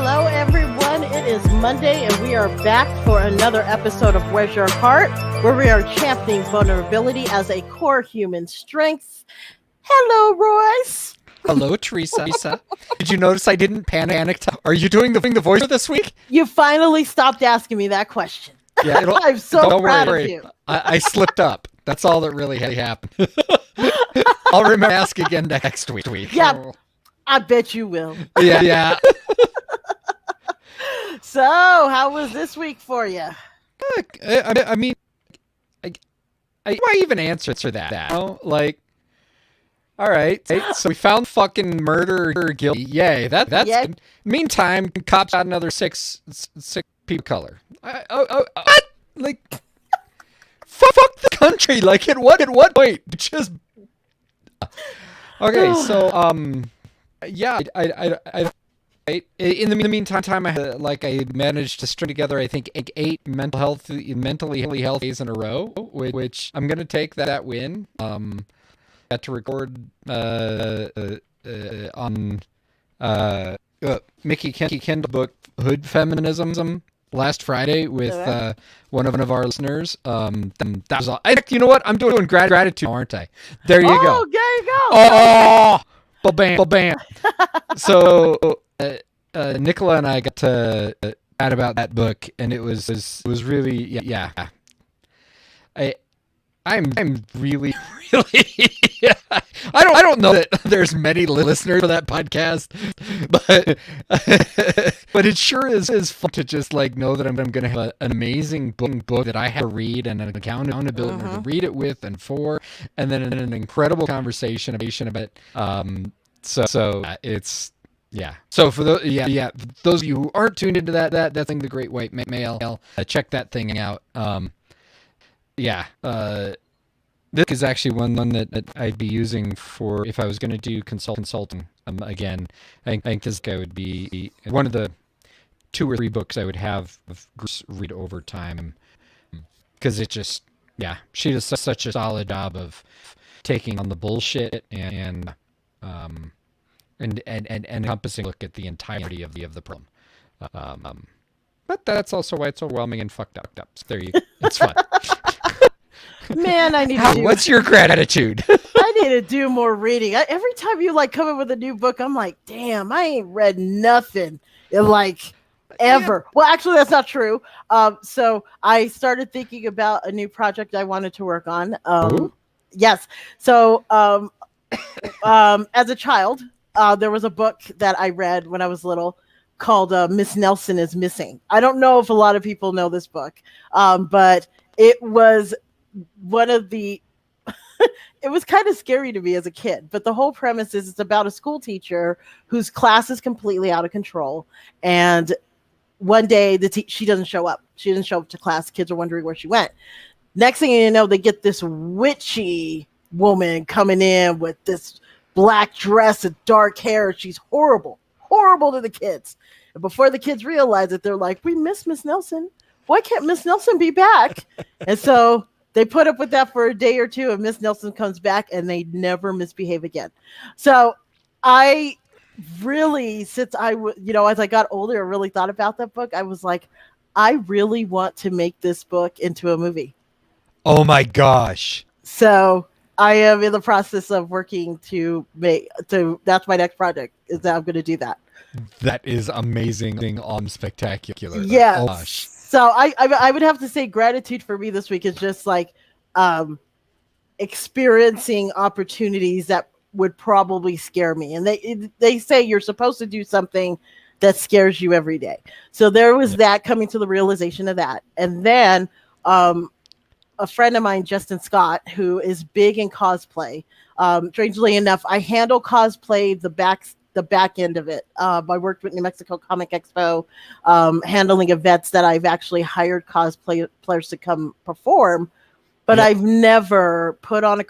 Hello, everyone. It is Monday, and we are back for another episode of Where's Your Heart, where we are championing vulnerability as a core human strength. Hello, Royce. Hello, Teresa. Did you notice I didn't panic? Are you doing the voice this week? You finally stopped asking me that question. Yeah, I'm so proud of you. I slipped up. That's all that really happened. I'll remember to ask again next week. Yeah, I bet you will. Yeah. So, how was this week for you? I mean, why even answer that? You know? Like, all right, so we found fucking murder guilty. Yay, that's good. Meantime, cops got another six people of color. What? Like, fuck the country. Like, at what point? Just okay. So, yeah, I in the meantime, I managed to string together, I think, eight mentally healthy days in a row, which I'm gonna take that win. Got to record on Mickey Kendall's book Hood Feminism last Friday with one of our listeners. That was all. You know what? I'm doing gratitude, aren't I? There you go. Oh, there you go. Oh, bam. So Nicola and I got to chat about that book, and it was really yeah. I'm really yeah. I don't know that there's many listeners for that podcast, but it sure is fun to just like know that I'm going to have an amazing book that I have to read and an accountability to read it with and for, and then an incredible conversation about it. So it's yeah. So for those those of you who aren't tuned into that thing, The Great White Male, check that thing out. This is actually one that I'd be using for if I was going to do consulting again. I think this guy would be one of the 2 or 3 books I would have read over time, because it just she does such a solid job of taking on the bullshit and encompassing look at the entirety of the problem. But that's also why it's overwhelming and fucked up. So there you go. It's fun. Man, I need to What's your gratitude? I need to do more reading. Every time you like come up with a new book, I'm like, damn, I ain't read nothing in like ever. Yeah. Well, actually, that's not true. So I started thinking about a new project I wanted to work on. Yes. So as a child, there was a book that I read when I was little called Miss Nelson is Missing. I don't know if a lot of people know this book, but it was one of the it was kind of scary to me as a kid, but the whole premise is it's about a school teacher whose class is completely out of control, and one day she doesn't show up to class. Kids are wondering where she went. Next thing you know, they get this witchy woman coming in with this black dress and dark hair. She's horrible to the kids, and before the kids realize it, they're like, we miss Miss Nelson. Why can't Miss Nelson be back? And so they put up with that for a day or two, and Miss Nelson comes back, and they never misbehave again. So I really, since as I got older, I really thought about that book. I was like, I really want to make this book into a movie. Oh my gosh. So I am in the process of working that's my next project, is that I'm going to do that. That is amazing, spectacular. Yeah. Oh gosh. So I would have to say gratitude for me this week is just like experiencing opportunities that would probably scare me. And they say you're supposed to do something that scares you every day. So there was that, coming to the realization of that. And then a friend of mine, Justin Scott, who is big in cosplay. Strangely enough, I handle cosplay, the back end of it. I worked with New Mexico Comic Expo, handling events that I've actually hired cosplayers to come perform, but I've never put on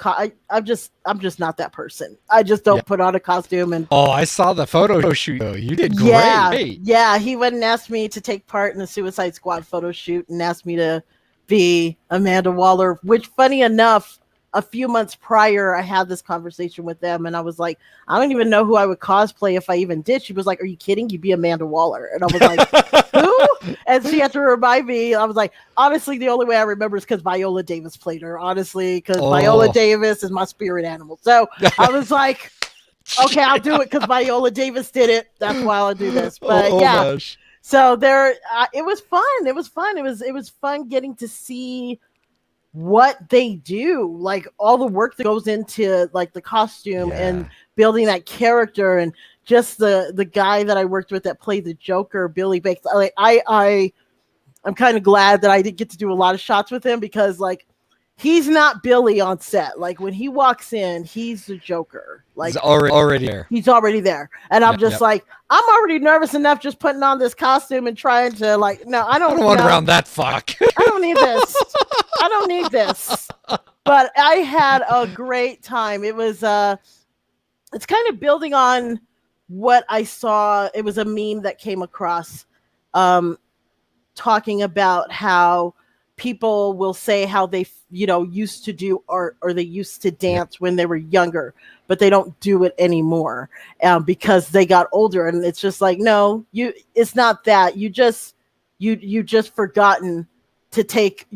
I'm just not that person. I just don't put on a costume. And I saw the photo shoot. You did great. Yeah. He went and asked me to take part in the Suicide Squad photo shoot and asked me to be Amanda Waller, which, funny enough, a few months prior, I had this conversation with them, and I was like, I don't even know who I would cosplay if I even did. She was like, are you kidding? You'd be Amanda Waller. And I was like, who? And she had to remind me. I was like, honestly, the only way I remember is because Viola Davis played her, honestly, because Viola Davis is my spirit animal. So I was like, okay, I'll do it because Viola Davis did it. That's why I'll do this. But gosh. So there, it was fun. It was fun. It was fun getting to see what they do, like all the work that goes into like the costume and building that character, and just the guy that I worked with that played the Joker, Billy Bakes. Like I'm kind of glad that I didn't get to do a lot of shots with him, because like he's not Billy on set. Like when he walks in, he's the Joker. Like he's already there. He's already there. And I'm just like, I'm already nervous enough just putting on this costume and trying to like, no, I don't want around that fuck. I don't need this. I don't need this. But I had a great time. It was it's kind of building on what I saw. It was a meme that came across talking about how people will say how they, used to do art or they used to dance when they were younger, but they don't do it anymore because they got older. And it's just like, no, it's not that. You just forgotten to take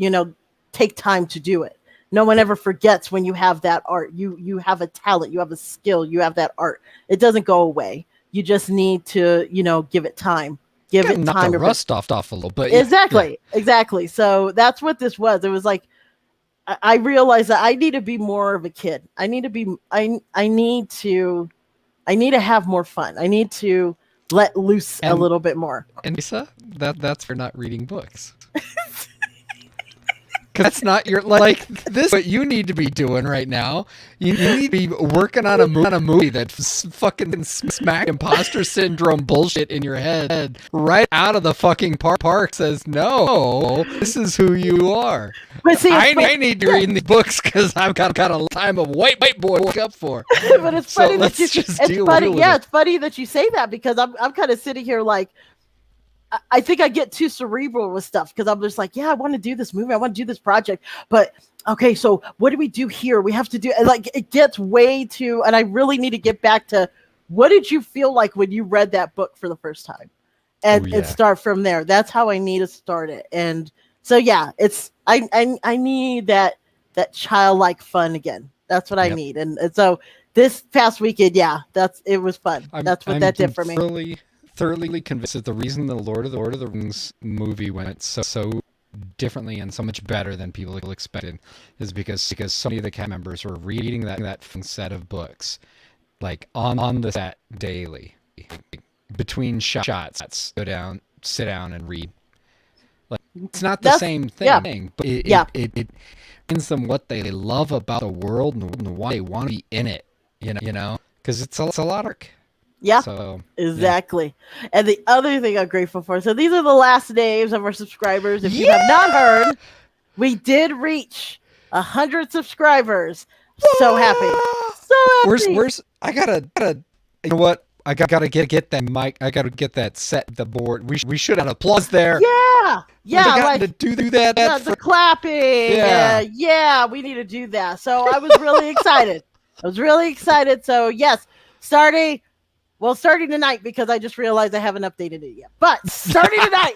time to do it. No one ever forgets when you have that art. You have a talent, you have a skill, you have that art. It doesn't go away. You just need to, give it time. Give it time to rust off a little bit. Exactly. So that's what this was. It was like, I realized that I need to be more of a kid. I need to have more fun. I need to let loose a little bit more. And Lisa, that's for not reading books. Because that's not your, like, this is what you need to be doing right now. You need to be working on a movie that's fucking smack imposter syndrome bullshit in your head right out of the fucking park says, no, this is who you are. But see, I need to read these books because I've got a time of white boy to wake up for. But it's funny that it's funny that you say that, because I'm kind of sitting here like, I think I get too cerebral with stuff, because I'm just like, yeah, I want to do this movie. I want to do this project. But okay, so what do we do here? We have to do, like, it gets way too, and I really need to get back to, what did you feel like when you read that book for the first time? And start from there. That's how I need to start it. And so, yeah, it's, I need that childlike fun again. That's what I need. And so this past weekend, it was fun. That's what that did for me. Thoroughly convinced that the reason the Lord of the Rings movie went so differently and so much better than people expected is because so many of the cast members were reading that set of books, like on the set daily, between shots. Sit down and read. Like, it's not the same thing, but it brings them what they love about the world and why they want to be in it. You know, because it's a lot of work. Yeah, so, exactly. Yeah. And the other thing I'm grateful for, so these are the last names of our subscribers. If you have not heard, we did reach 100 subscribers. So happy. So happy. Where's I gotta you know what? I gotta get that mic. I gotta get that set, the board. We should have applause there. Yeah. Like, to do that. The clapping. Yeah, we need to do that. So I was really excited. So yes, starting tonight, because I just realized I haven't updated it yet. But starting tonight,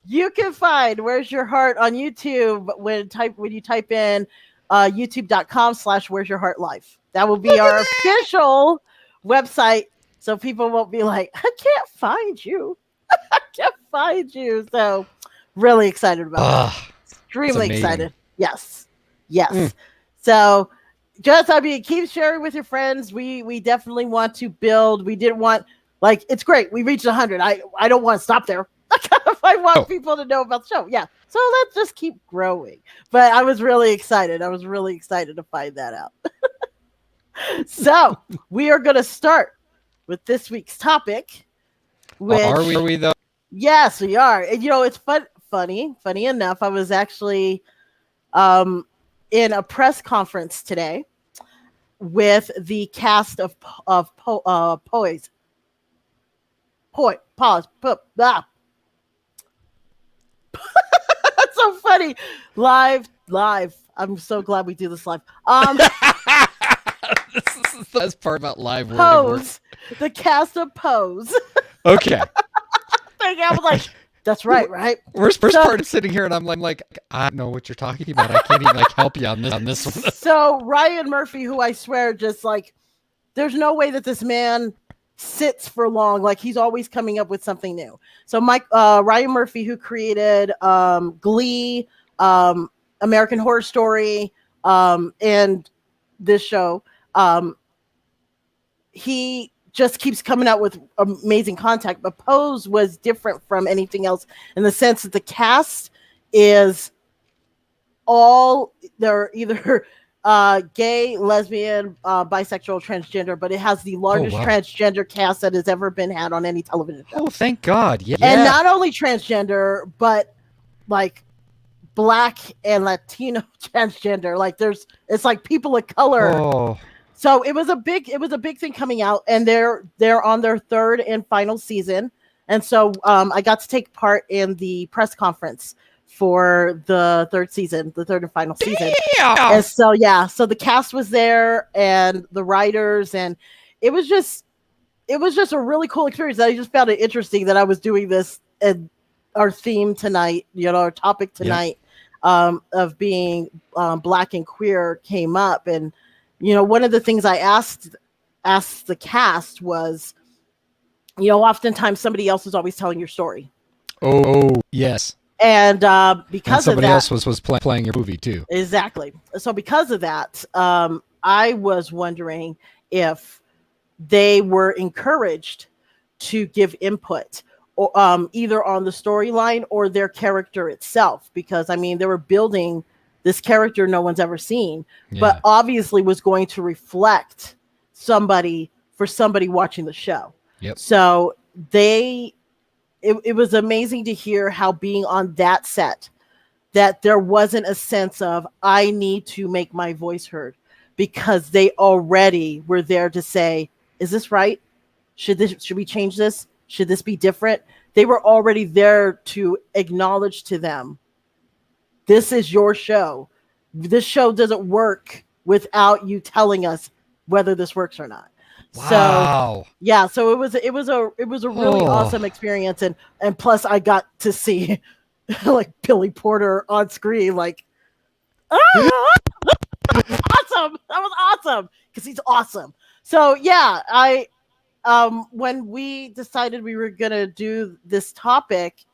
you can find Where's Your Heart on YouTube when you type in youtube.com/Where's Your Heart Live. That will be our official website, so people won't be like, I can't find you. I can't find you. So really excited about that. Extremely excited. Yes. So keep sharing with your friends. We definitely want to build. We didn't want, like, it's great. We reached 100. I don't want to stop there. I want people to know about the show. Yeah. So let's just keep growing. But I was really excited. To find that out. So we are going to start with this week's topic. Are we though? Yes, we are. And it's funny enough. I was actually in a press conference today with the cast of Poise. That's so funny. Live. I'm so glad we do this live. This is the best part about live work. Pose, the cast of Pose. Okay. I was like, that's right. Worst part is sitting here and I'm like, I don't know what you're talking about. I can't even like help you on this one. So Ryan Murphy, who I swear just like, there's no way that this man sits for long. Like he's always coming up with something new. So Ryan Murphy, who created Glee, American Horror Story, and this show, he just keeps coming out with amazing content. But Pose was different from anything else in the sense that the cast is they're either gay, lesbian, bisexual, transgender, but it has the largest transgender cast that has ever been had on any television show. Oh, thank God. Yeah. And not only transgender, but like Black and Latino transgender. Like it's like people of color. Oh. So it was a big thing coming out, and they're on their third and final season. And so I got to take part in the press conference for the third and final season. And so so the cast was there and the writers, and it was just a really cool experience. I just found it interesting that I was doing this, and our theme tonight, our topic tonight, of being Black and queer came up. And one of the things I asked the cast was, oftentimes somebody else is always telling your story. Oh yes. And because somebody of that, else was playing your movie too. Exactly. So because of that, I was wondering if they were encouraged to give input, or either on the storyline or their character itself, because they were building this character no one's ever seen, but obviously was going to reflect somebody watching the show. Yep. So it was amazing to hear how being on that set, that there wasn't a sense of, I need to make my voice heard, because they already were there to say, is this right? Should we change this? Should this be different? They were already there to acknowledge to them, this is your show. This show doesn't work without you telling us whether this works or not. Wow. So it was a really awesome experience, and plus I got to see like Billy Porter on screen, like awesome. That was awesome because he's awesome. So I when we decided we were gonna do this topic,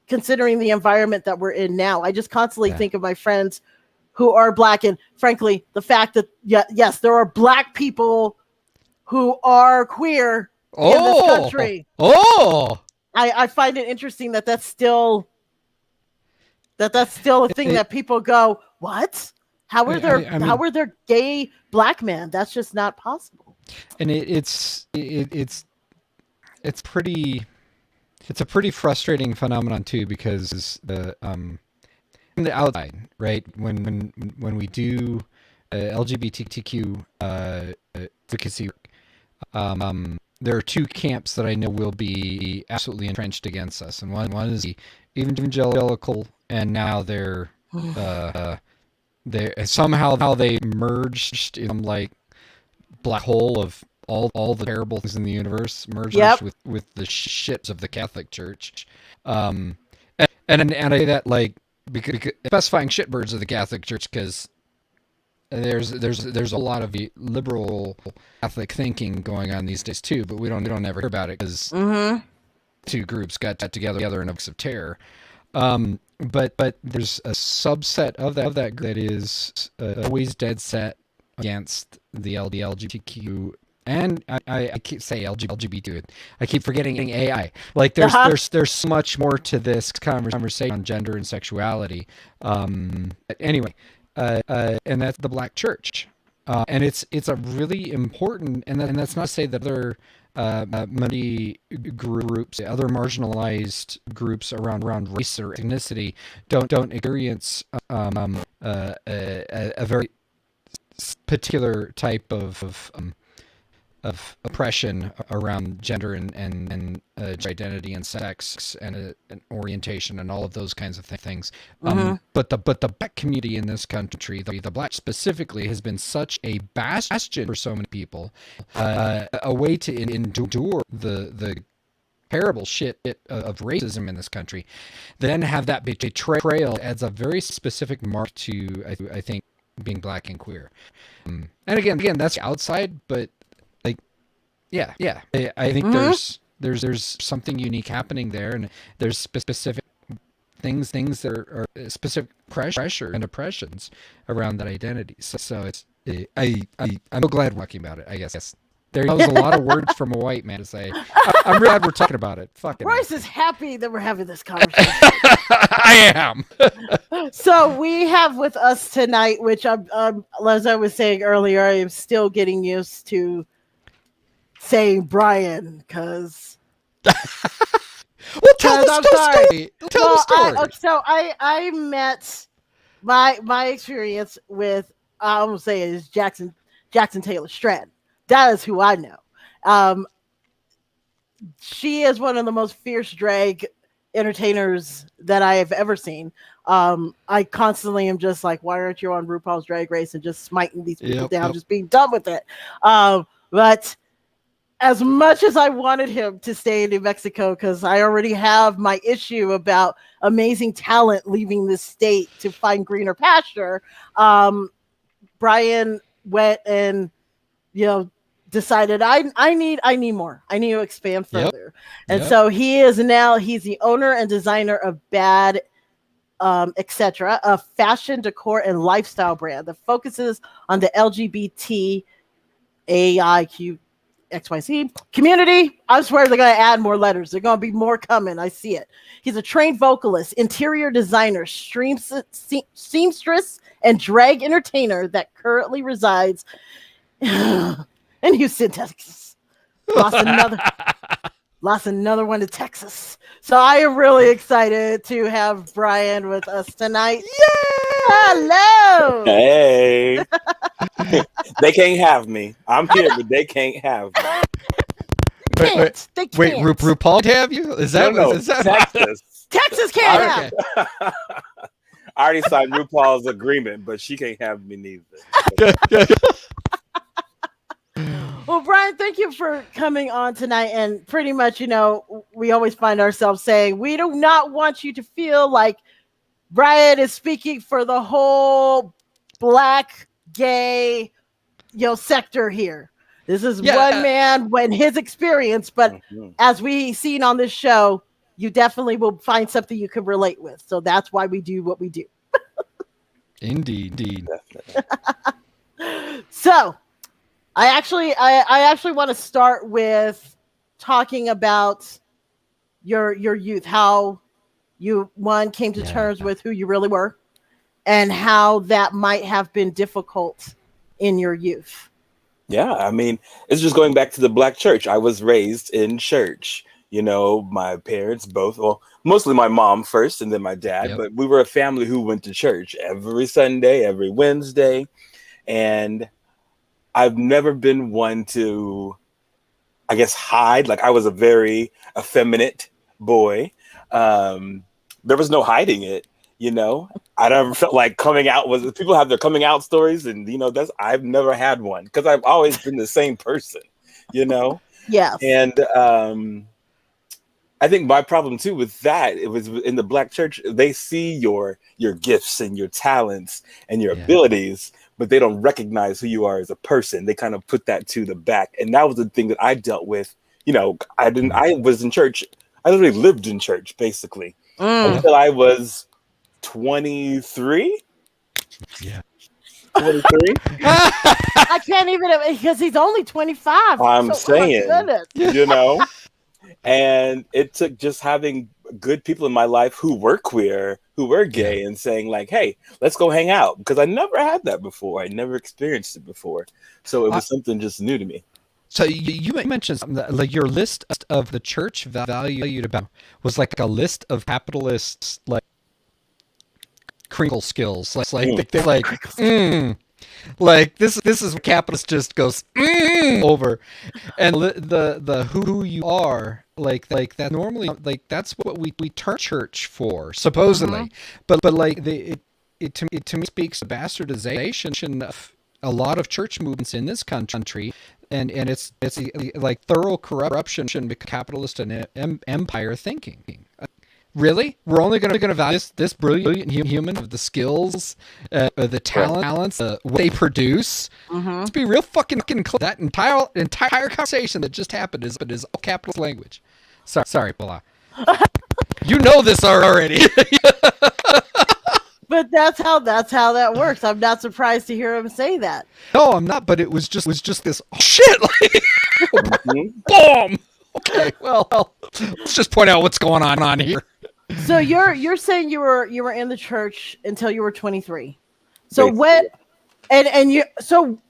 considering the environment that we're in now, I just constantly think of my friends who are Black, and frankly, the fact that yes, there are Black people who are queer in this country. I find it interesting that that's still a thing that people go, what? How are there gay Black men? That's just not possible. And it's a pretty frustrating phenomenon too, because from the outside, right? When we do LGBTQ advocacy, there are two camps that I know will be absolutely entrenched against us, and one is the evangelical, and now they're somehow they merged in like black hole of all the terrible things in the universe, merged with the shits of the Catholic Church, and I say that like because specifying shitbirds of the Catholic Church, because there's a lot of liberal Catholic thinking going on these days too, but we don't ever hear about it because two groups got together in a box of terror. But there's a subset of that group that is always dead set against the LGBTQ, and I keep saying LGBT. I keep forgetting AI. Like there's so much more to this conversation on gender and sexuality. Anyway, and that's the Black Church, and it's a really important, and that's not to say that other minority groups, other marginalized groups around race or ethnicity don't experience a very particular type of of oppression around gender and identity and sex and orientation and all of those kinds of things. But the black community in this country, the black specifically, has been such a bastion for so many people, a way to endure the terrible shit of racism in this country. Then have that betrayal adds a very specific mark to, I think, being black and queer. And again, that's outside, but like, yeah. I think there's something unique happening there, and there's specific things that are specific pressure and oppressions around that identity. So it's I'm so glad we're talking about it. I guess. There was a lot of words from a white man to say. I'm glad we're talking about it. Fucking Royce is happy that we're having this conversation. I am. So we have with us tonight, which I'm as I was saying earlier, I am still getting used to saying Brian because. Well, tell the story. Tell the story. So I met my experience with I almost say it is Jackson Taylor Stratton. That is who I know. She is one of the most fierce drag entertainers that I have ever seen. I constantly am just like, why aren't you on RuPaul's Drag Race and just smiting these people down, just being done with it. But as much as I wanted him to stay in New Mexico, because I already have my issue about amazing talent leaving this state to find greener pasture, Brian went and, decided I need more. I need to expand further. And so he's the owner and designer of Bad etc., a fashion, decor, and lifestyle brand that focuses on the LGBT AIQ community. I swear they're going to add more letters. They're going to be more coming. I see it. He's a trained vocalist, interior designer, seamstress, and drag entertainer that currently resides in Houston, Texas. Lost another one to Texas. So I am really excited to have Brian with us tonight. Yay! Hello. Hey. They can't have me. I'm here, but they can't have me. They can't. Wait, RuPaul can't have you? Is that No, is that Texas? Texas can't have. I already signed RuPaul's agreement, but she can't have me neither. Well, Brian, thank you for coming on tonight. And pretty much, we always find ourselves saying we do not want you to feel like Brian is speaking for the whole black, gay, sector here. This is one man when his experience, but as we seen on this show, you definitely will find something you can relate with. So that's why we do what we do. Indeed. So I actually want to start with talking about your youth, how you came to terms with who you really were and how that might have been difficult in your youth. Yeah, I mean, it's just going back to the black church. I was raised in church. My parents both, well, mostly my mom first and then my dad, but we were a family who went to church every Sunday, every Wednesday. And I've never been one to, I guess, hide. Like, I was a very effeminate boy. There was no hiding it, I never felt like coming out people have their coming out stories, and I've never had one because I've always been the same person, Yeah. And I think my problem too with that, it was in the black church, they see your gifts and your talents and your abilities, but they don't recognize who you are as a person. They kind of put that to the back. And that was the thing that I dealt with. I was in church. I literally lived in church basically until I was 23. Yeah. 23. I can't even, because he's only 25. I'm saying, oh and it took just having good people in my life who were queer, who were gay, and saying like, hey, let's go hang out, because I never had that before. I never experienced it before. So it was something just new to me. So you mentioned something that, like, your list of the church valued about was like a list of capitalists, like crinkle skills. Like Like this is where capitalist just goes over, and the who you are like that normally like that's what we turn church for supposedly, but like it to me speaks to bastardization of a lot of church movements in this country, and it's like thorough corruption because capitalist and empire thinking. Really? We're only going to value this brilliant human of the skills, the talents, what they produce. Let's be real fucking clear. That entire conversation that just happened is all capitalist language. Sorry, Bala. You know this already. But that's how that works. I'm not surprised to hear him say that. No, I'm not. But it was just this shit. Like, boom. Okay, well, let's just point out what's going on here. So you're saying you were in the church until you were 23. So what? And you. So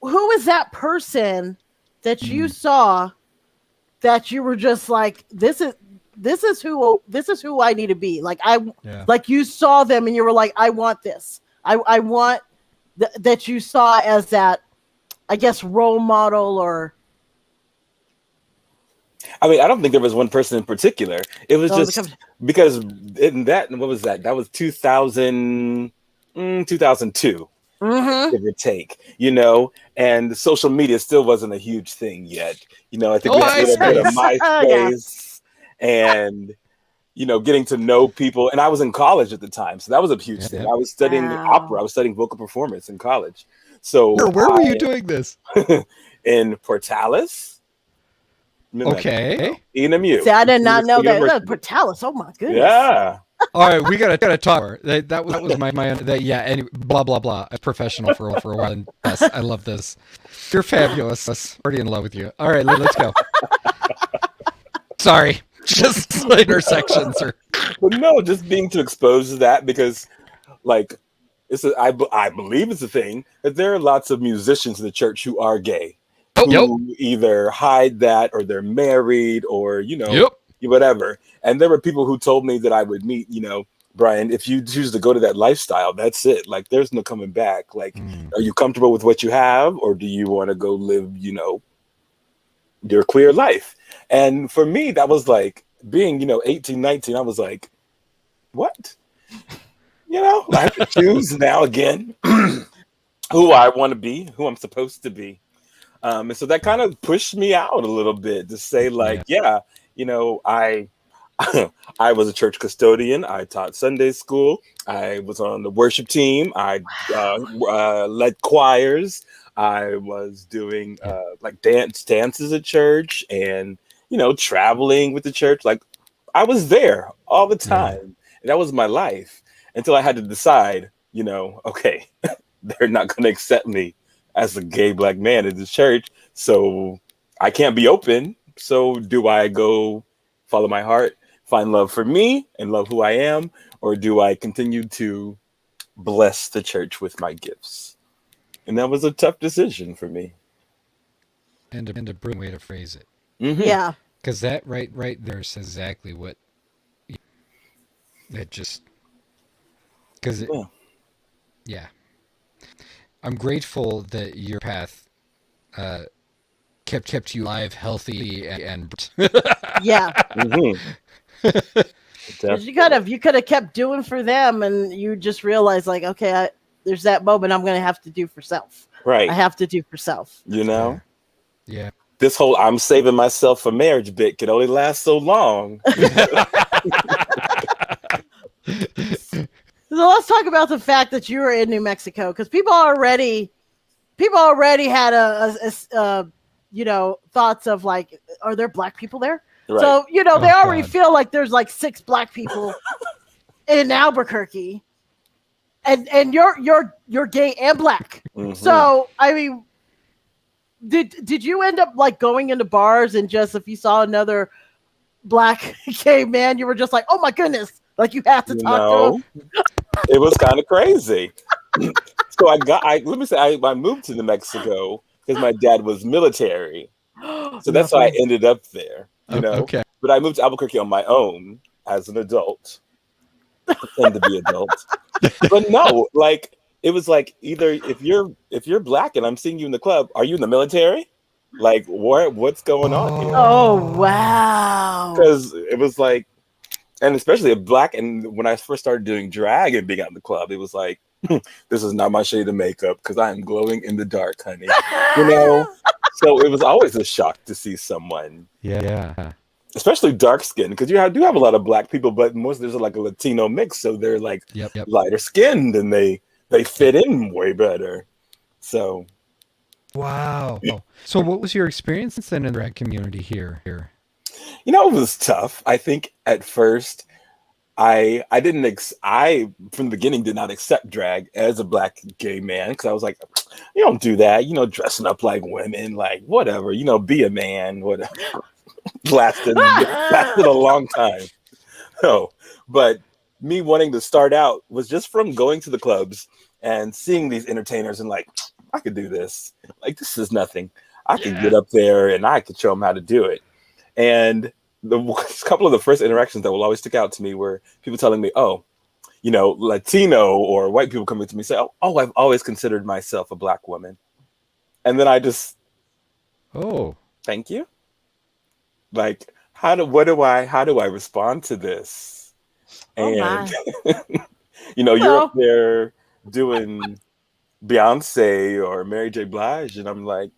who is that person that you saw that you were just like, this is who I need to be? Like like you saw them and you were like, I want this. I want that you saw as that, I guess, role model or. I mean, I don't think there was one person in particular. It was just because in that, what was that? That was 2002, give or take, and social media still wasn't a huge thing yet. I think we had a little bit of MySpace and, getting to know people. And I was in college at the time, so that was a huge thing. I was studying opera. I was studying vocal performance in college. So where were you doing this? In Portales. Okay. ENMU. See, I did not know that. Portales. Oh my goodness. Yeah. All right, we gotta talk. That was my Anyway, blah blah blah. I'm professional for a while. And yes, I love this. You're fabulous. Already in love with you. All right, let's go. Sorry, just intersections or. But no, just being too exposed to that because, like, I believe it's a thing that there are lots of musicians in the church who are gay. Who either hide that or they're married or, whatever. And there were people who told me that I would meet, Brian, if you choose to go to that lifestyle, that's it. Like, there's no coming back. Like, are you comfortable with what you have or do you want to go live, your queer life? And for me, that was like being, 18, 19, I was like, what? I have to choose now again who I want to be, who I'm supposed to be. And so that kind of pushed me out a little bit to say, like, I was a church custodian. I taught Sunday school. I was on the worship team. I led choirs. I was doing like dances at church and, traveling with the church. Like, I was there all the time. And that was my life until I had to decide, okay, they're not going to accept me as a gay black man in the church, so I can't be open. So do I go follow my heart, find love for me and love who I am, or do I continue to bless the church with my gifts? And that was a tough decision for me. And a brilliant way to phrase it. Yeah. Because that right there says exactly what that just... Because yeah. I'm grateful that your path kept you alive, healthy, and yeah. You could have kept doing for them, and you just realized, like, okay, there's that moment I'm going to have to do for self. Right. I have to do for self. Yeah. This whole I'm saving myself for marriage bit can only last so long. So let's talk about the fact that you were in New Mexico, because people already had a thoughts of, like, are there black people there? Right. So they already feel like there's like 6 black people in Albuquerque, and you're gay and black. So I mean, did you end up like going into bars and just, if you saw another black gay man, you were just like, oh my goodness, like you have to talk to him? It was kind of crazy. So I moved to New Mexico because my dad was military. So that's why I ended up there, Okay. But I moved to Albuquerque on my own as an adult. Pretend to be adult. But no, like, it was like either if you're black and I'm seeing you in the club, are you in the military? Like what's going on here? Oh wow! Because it was like, and especially a black. And when I first started doing drag and being out in the club, it was like, this is not my shade of makeup because I am glowing in the dark, honey. You know. So it was always a shock to see someone. Yeah. Especially dark skin, because do have a lot of black people, but most there's like a Latino mix, so they're like lighter skinned and they fit in way better. So, wow. So, what was your experience then in the drag community here? You know, it was tough. I think at first, I from the beginning did not accept drag as a black gay man because I was like, you don't do that, you know, dressing up like women, like whatever, you know, be a man, whatever. lasted a long time. No, but me wanting to start out was just from going to the clubs and seeing these entertainers and like, I could do this. Like, this is nothing. I could get up there and I could show them how to do it. And a couple of the first interactions that will always stick out to me were people telling me, oh, you know, Latino or white people coming to me and say, oh, I've always considered myself a black woman. And then I just, thank you. Like, how do I respond to this? And you know, you're up there doing Beyonce or Mary J. Blige, and I'm like,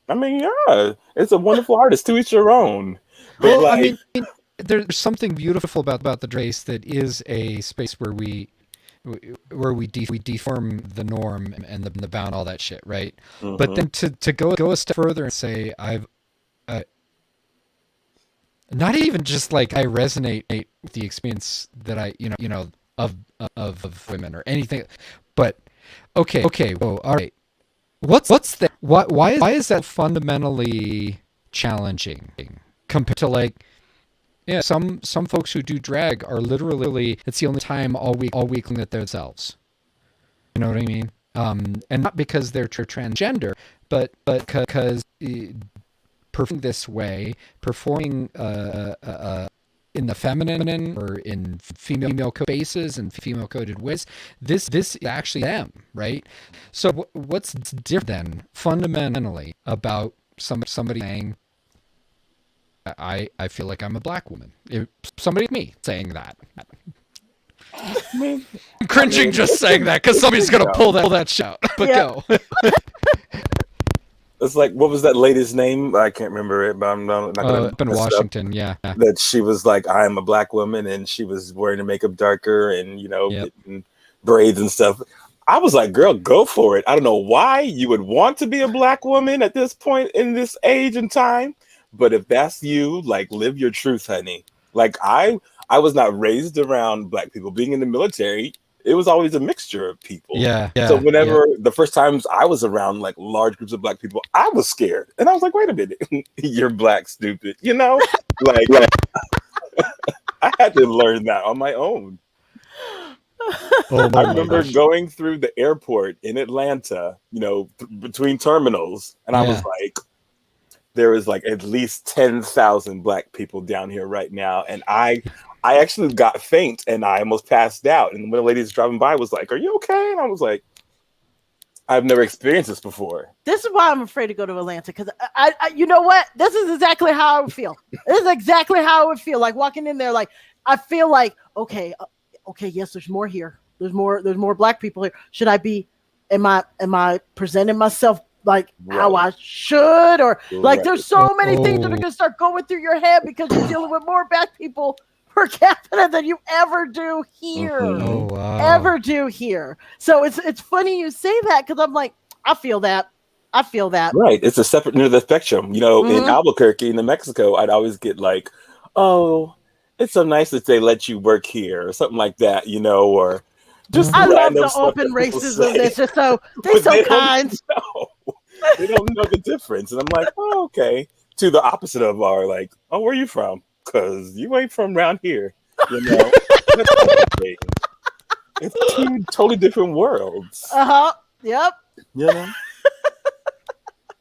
I mean, yeah, it's a wonderful artist, to each your own. But I mean, there's something beautiful about the race that is a space where we deform the norm and the bound, all that shit, right? Mm-hmm. But then to go a step further and say I've not even just like I resonate with the experience that I you know of women or anything, but okay, whoa, all right. What's that? Why is that fundamentally challenging compared to like, yeah, some folks who do drag are literally, it's the only time all week that they're themselves. You know what I mean? And not because they're transgender, but because performing this way, performing in the feminine or in female spaces and female coded ways, this is actually them, right? So what's different then fundamentally about somebody saying, I feel like I'm a black woman? Somebody like me saying that. I'm cringing just saying that because somebody's gonna pull that shit out. But go. It's like, what was that lady's name? I can't remember it, but I'm not gonna. Up in Washington, yeah. That she was like, I am a black woman, and she was wearing her makeup darker, and getting braids and stuff. I was like, girl, go for it. I don't know why you would want to be a black woman at this point in this age and time, but if that's you, like, live your truth, honey. Like, I was not raised around black people. Being in the military, it was always a mixture of people. Yeah. So whenever the first times I was around like large groups of black people, I was scared. And I was like, wait a minute, you're black, stupid. You know, like I had to learn that on my own. I remember going through the airport in Atlanta, between terminals. And I was like, there is like at least 10,000 black people down here right now. And I actually got faint and I almost passed out. And when a lady was driving by was like, are you okay? And I was like, I've never experienced this before. This is why I'm afraid to go to Atlanta. Because I you know what? This is exactly how I would feel. This is exactly how I would feel. Like walking in there, like, I feel like, okay, yes, there's more here. There's more black people here. Am I presenting myself like how I should? Or like, there's so many things that are going to start going through your head because you're dealing with more black people per capita than you ever do here. Ever do here. So it's funny you say that because I'm like, I feel that. Right. It's a separate end of the spectrum. In Albuquerque, New Mexico, I'd always get like, oh, it's so nice that they let you work here or something like that, or just I love the open racism. It's just they're so kind. They don't know the difference. And I'm like, oh, okay. To the opposite of our like, oh, where are you from? Because you ain't from around here. It's two totally different worlds. Yep.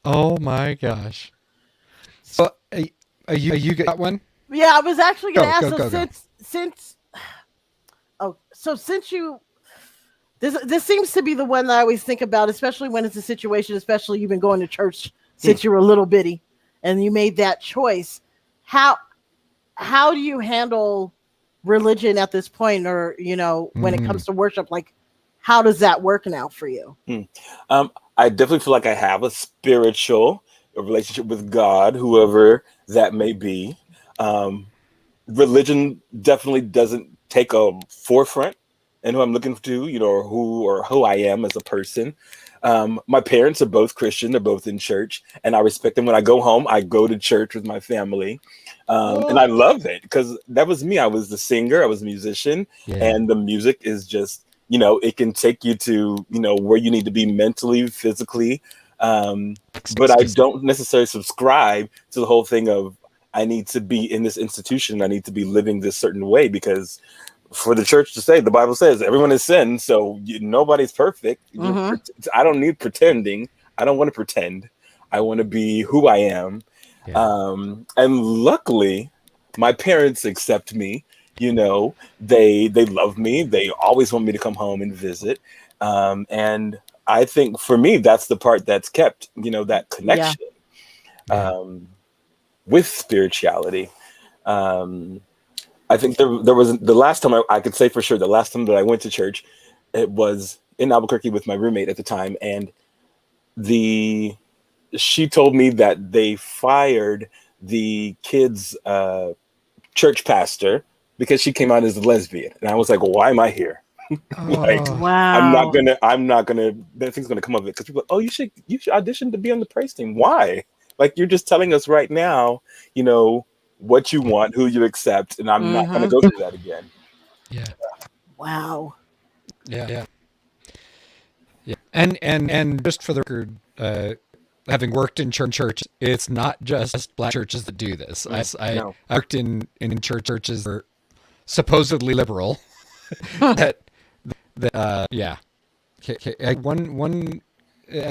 Oh my gosh. So you got one? Yeah, I was actually going to ask. Since you This seems to be the one that I always think about, especially when it's a situation, especially you've been going to church since you were a little bitty and you made that choice. How do you handle religion at this point, or when it comes to worship? Like, how does that work now for you? I definitely feel like I have a spiritual relationship with God, whoever that may be. Religion definitely doesn't take a forefront in who I'm looking to, or who I am as a person. My parents are both Christian. They're both in church, and I respect them. When I go home, I go to church with my family. And I love it because that was me. I was the singer. I was a musician. And the music is just, it can take you to, where you need to be mentally, physically. But I don't necessarily subscribe to the whole thing of I need to be in this institution. I need to be living this certain way, because for the church to say, the Bible says everyone is sin, so nobody's perfect. I don't need pretending. I don't want to pretend. I want to be who I am. And luckily, my parents accept me. They love me. They always want me to come home and visit. And I think for me, that's the part that's kept, that connection with spirituality. I think there was the last time I could say for sure, the last time that I went to church, it was in Albuquerque with my roommate at the time. And she told me that they fired the kid's church pastor because she came out as a lesbian. And I was like, well, why am I here? Wow. I'm not gonna, nothing's gonna come of it. Because people are like, oh, you should audition to be on the praise team. Why? Like, you're just telling us right now, what you want, who you accept, and I'm not going to go through that again. Wow. Yeah. And just for the record, having worked in church, it's not just black churches that do this. I worked in churches that are supposedly liberal. One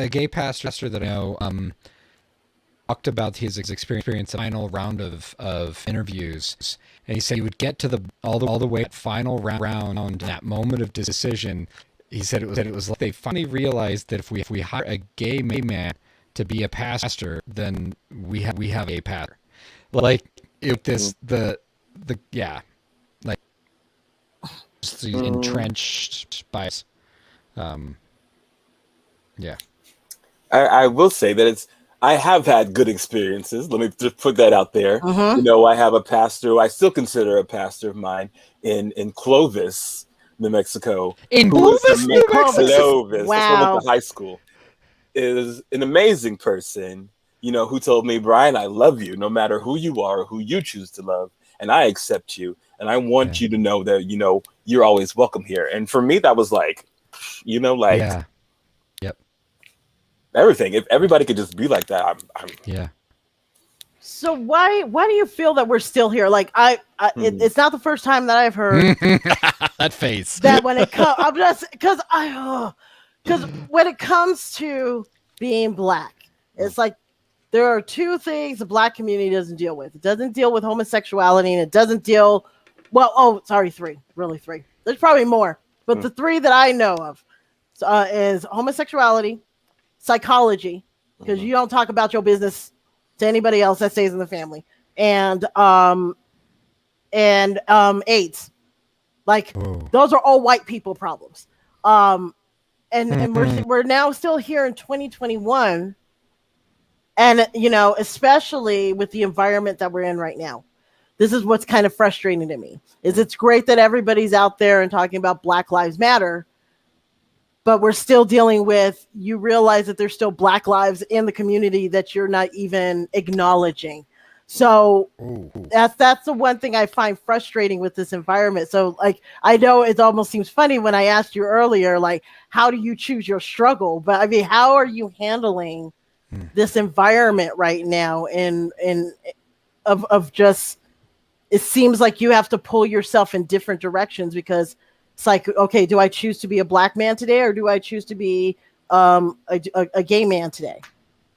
gay pastor that I know talked about his experience, the final round of interviews, and he said he would get to all the way at final round, that moment of decision. He said it was like they finally realized that if we hire a gay man to be a pastor, then we have a pastor. Like, if this like just entrenched bias. I will say that I have had good experiences. Let me just put that out there. I have a pastor, I still consider a pastor of mine in Clovis, New Mexico. In Clovis, New Mexico? Clovis. Wow. That's where I went to high school. Is an amazing person, who told me, Brian, I love you no matter who you are or who you choose to love. And I accept you. And I want you to know that, you're always welcome here. And for me, that was like, everything. If everybody could just be like that, I'm So why do you feel that we're still here? Like, it's not the first time that I've heard that face. That when it comes, I'm just because when it comes to being black, it's like there are two things the black community doesn't deal with. It doesn't deal with homosexuality, and it doesn't deal. Three. Really, three. There's probably more, but the three that I know of is homosexuality, psychology, because you don't talk about your business to anybody else, that stays in the family, and AIDS. Like, those are all white people problems. And we're now still here in 2021, and especially with the environment that we're in right now. This is what's kind of frustrating to me. Is it's great that everybody's out there and talking about Black Lives Matter, but we're still dealing with, you realize that there's still Black lives in the community that you're not even acknowledging. So that's the one thing I find frustrating with this environment. So, like, I know it almost seems funny when I asked you earlier, like, how do you choose your struggle? But I mean, how are you handling this environment right now? Of just, it seems like you have to pull yourself in different directions, because it's like, okay, do I choose to be a Black man today, or do I choose to be a gay man today?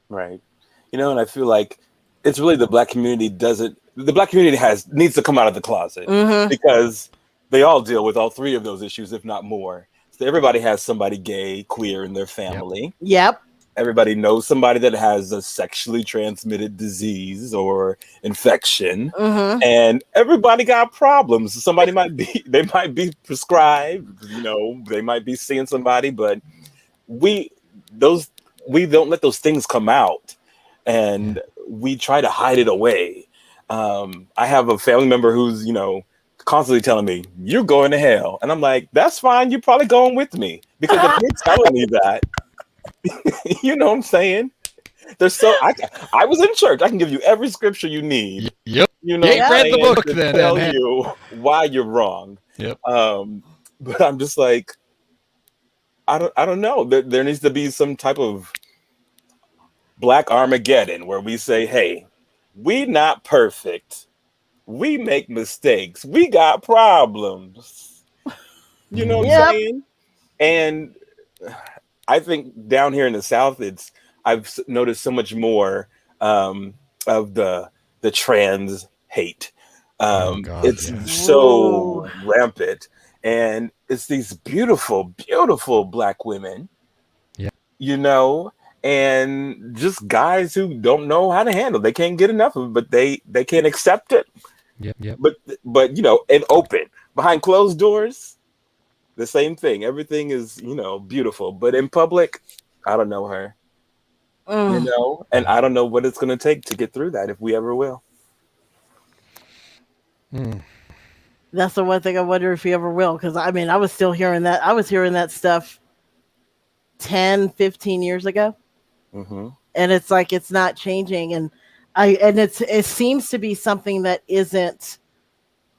Right. And I feel like it's really the Black community needs to come out of the closet, because they all deal with all three of those issues, if not more. everybody has somebody gay, queer in their family. Yep. Everybody knows somebody that has a sexually transmitted disease or infection, and everybody got problems. Somebody they might be prescribed, they might be seeing somebody, but we don't let those things come out, and we try to hide it away. I have a family member who's, constantly telling me, "You're going to hell," and I'm like, "That's fine. You're probably going with me, because if you're telling me that." You know what I'm saying? I was in church. I can give you every scripture you need. Yep. You know, read the book to then. Tell you why you're wrong. Yep. But I'm just like, I don't know. There needs to be some type of Black Armageddon where we say, "Hey, we not perfect. We make mistakes. We got problems." You know what I'm saying? And I think down here in the South, I've noticed so much more of the trans hate. It's so rampant, and it's these beautiful, beautiful Black women, and just guys who don't know how to handle. They can't get enough of it, but they can't accept it. Yep. But and open behind closed doors. The same thing. Everything is, beautiful. But in public, I don't know her. And I don't know what it's going to take to get through that, if we ever will. That's the one thing I wonder if we ever will. Because, I was still hearing that. I was hearing that stuff 10, 15 years ago. And it's like, it's not changing. And it seems to be something that isn't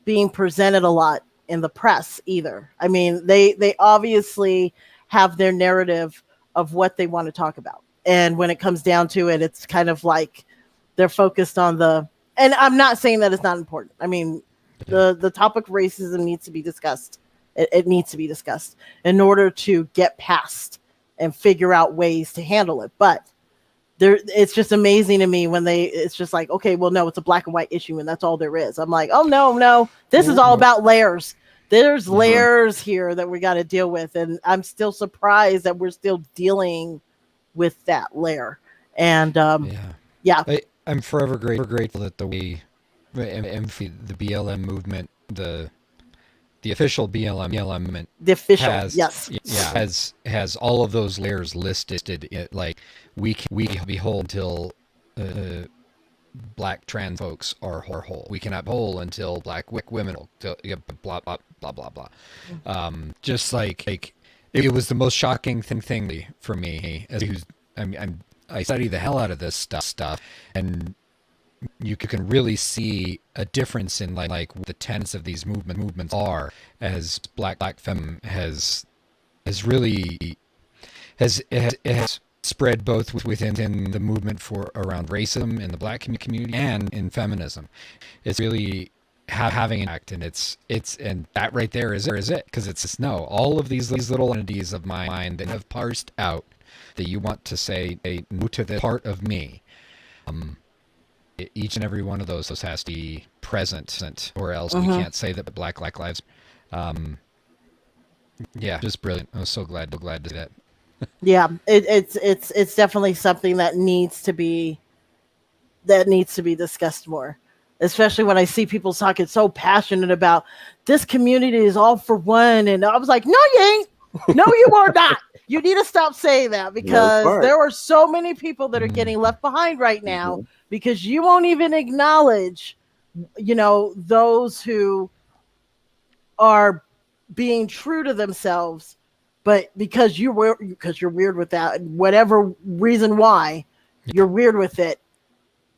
being presented a lot in the press either. They obviously have their narrative of what they want to talk about, and when it comes down to it, it's kind of like they're focused on and I'm not saying that it's not important. The topic of racism needs to be discussed. It needs to be discussed in order to get past and figure out ways to handle it. But it's just amazing to me when it's just like, okay, well, no, it's a black and white issue and that's all there is. I'm like, oh, no, this is all about layers. There's layers here that we got to deal with. And I'm still surprised that we're still dealing with that layer. And I'm forever grateful that the BLM movement, the official BLM movement, has all of those layers listed. Like we behold until Black trans folks are whole. We cannot be whole until Black women blah blah blah blah blah. Just like it was the most shocking thing for me as I study the hell out of this stuff, and you can really see a difference in like the tenets of these movements are, as black femme has spread both within the movement for around racism in the Black community and in feminism. It's really having an act, and it's and that right there is it, because it's all of these little entities of my mind that have parsed out that you want to say no to this part of me. Each and every one of those has to be present, or else we can't say that Black lives. Just brilliant. I was so glad to see that. Yeah, it's definitely something that needs to be discussed more, especially when I see people talking so passionate about this community is all for one, and I was like, no, you ain't. No, you are not. You need to stop saying that, because there are so many people that are getting left behind right now because you won't even acknowledge, those who are being true to themselves. But because you're weird with that, whatever reason why you're weird with it,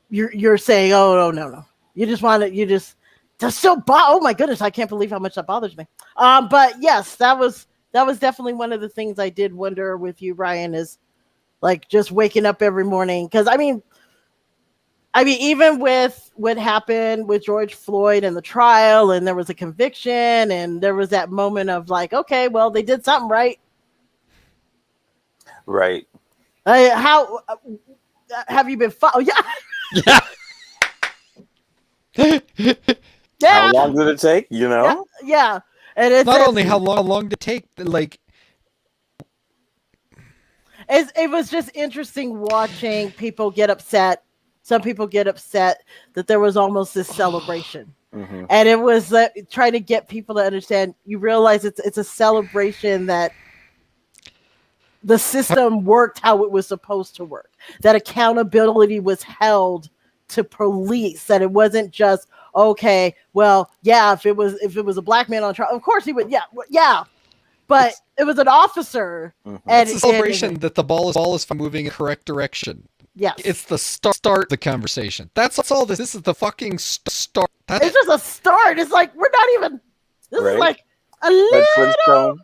you're saying, oh no. You just want to, oh my goodness, I can't believe how much that bothers me. But yes, that was definitely one of the things I did wonder with you, Brian, is like just waking up every morning. Because I mean, even with what happened with George Floyd and the trial, and there was a conviction, and there was that moment of like, okay, well, they did something right. Right. How have you been? Yeah. How long did it take? Yeah. And it's not only how long did it take, like It was just interesting watching people get upset. Some people get upset that there was almost this celebration. Mm-hmm. And it was trying to get people to understand. You realize it's a celebration that the system worked how it was supposed to work. That accountability was held to police. That it wasn't just okay. Well, yeah, if it was a black man on trial, of course he would. Yeah. But it was an officer, and it's a celebration that the ball is moving in the correct direction. Yes, it's the start of the conversation. That's all. This is the fucking start. It's just a start. It's like we're not even. This is like a little